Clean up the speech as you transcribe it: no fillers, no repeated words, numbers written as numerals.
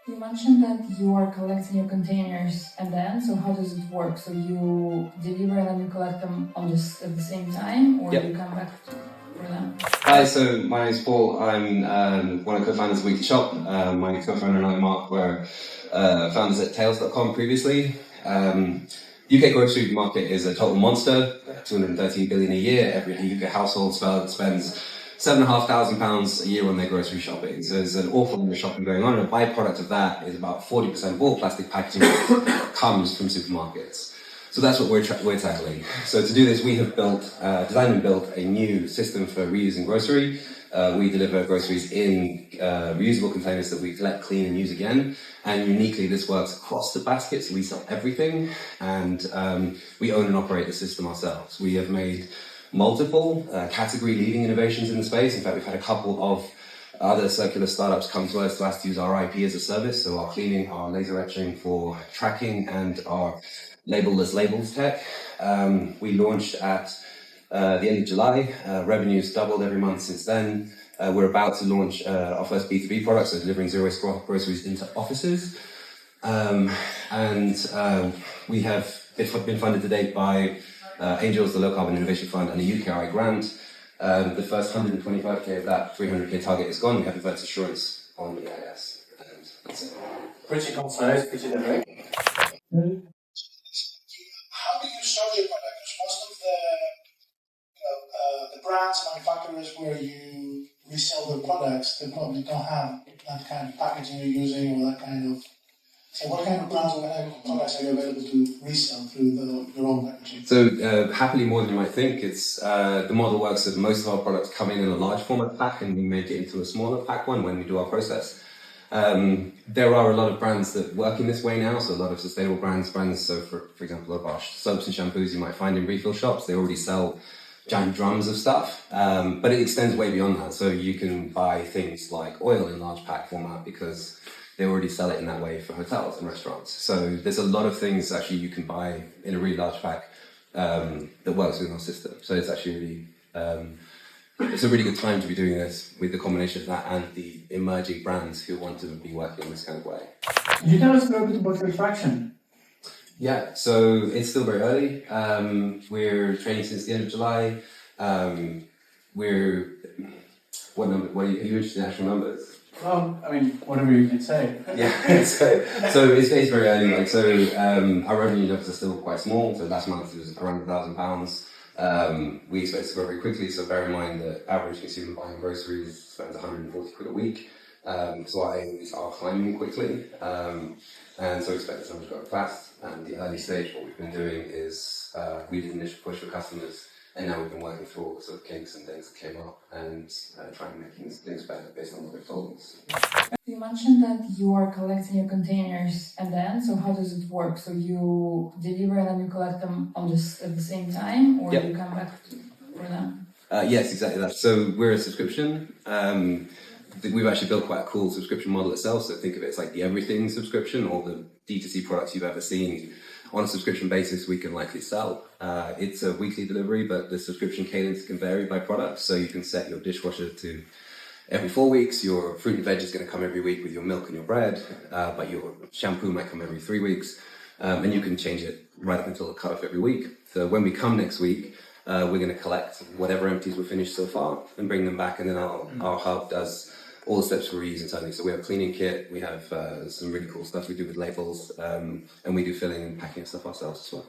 You mentioned that you are collecting your containers and then, so how does it work? So you deliver and then you collect them on just at the same time, or Yep. you come back for them? Hi, so my name's Paul. I'm one of the co-founders of Weekly Shop. My co-founder and I, Mark, were founders at Tails.com previously. UK grocery market is a total monster, 213 billion a year. Every UK household spends £7,500 a year on their grocery shopping. So there's an awful lot of shopping going on, and a byproduct of that is about 40% of all plastic packaging comes from supermarkets. So that's what we're tackling. So to do this, we have designed and built a new system for reusing grocery. We deliver groceries in reusable containers that we collect, clean, and use again. And uniquely, this works across the basket, so we sell everything, and we own and operate the system ourselves. We have made multiple category-leading innovations in the space. In fact, we've had a couple of other circular startups come to us to ask to use our IP as a service, so our cleaning, our laser etching for tracking, and our labelless labels tech. We launched at the end of July. Revenue's doubled every month since then. We're about to launch our first B2B product, so delivering zero-waste groceries into offices. We have been funded to date by Angels, the Low Carbon Innovation Fund, and a UKI grant. The first 125k of that 300k target is gone. We have advanced assurance on the EIS, and that's it. Pretty concise, pretty direct. How do you charge your product? Because most of the brands, manufacturers where you resell their products, they probably don't have that kind of packaging you're using or that kind of. So what kind of brands or what kind of products are you available to resell through your own packaging? So happily more than you might think. It's the model works that most of our products come in a large format pack, and we make it into a smaller pack one when we do our process. There are a lot of brands that work in this way now, so a lot of sustainable brands. So for example, a lot of our soaps and shampoos you might find in refill shops, they already sell giant drums of stuff, but it extends way beyond that. So you can buy things like oil in large pack format because they already sell it in that way for hotels and restaurants. So there's a lot of things actually you can buy in a really large pack that works within our system. So it's actually really, it's a really good time to be doing this with the combination of that and the emerging brands who want to be working in this kind of way. Can you tell us a little bit about your traction? Yeah, so it's still very early. We're training since the end of July. What are you interested in actual numbers? Well, I mean, whatever you can say. Yeah, so it's very early. Our revenue numbers are still quite small. So last month it was around £1,000. We expect to grow very quickly. So bear in mind that average consumer buying groceries spends 140 quid a week. So our aims are climbing quickly, and so expect this number to grow fast. And the early stage, what we've been doing is we did an initial push for customers, and now we've been working through all the sort of kinks and things that came up, and trying to make things better based on what they've told us. You mentioned that you are collecting your containers and then, so how does it work? So you deliver and then you collect them on just at the same time, or Yep. you come back for them? Yes, exactly that. So we're a subscription. We've actually built quite a cool subscription model itself. So think of it as like the everything subscription, all the D2C products you've ever seen on a subscription basis we can likely sell. It's a weekly delivery, but the subscription cadence can vary by product. So you can set your dishwasher to every 4 weeks, your fruit and veg is going to come every week with your milk and your bread, but your shampoo might come every 3 weeks, and you can change it right up until the cut-off every week. So when we come next week, we're going to collect whatever empties we've finished so far and bring them back, and then our hub does all the steps for reuse internally. So we have a cleaning kit, we have some really cool stuff we do with labels, and we do filling and packing stuff ourselves as well.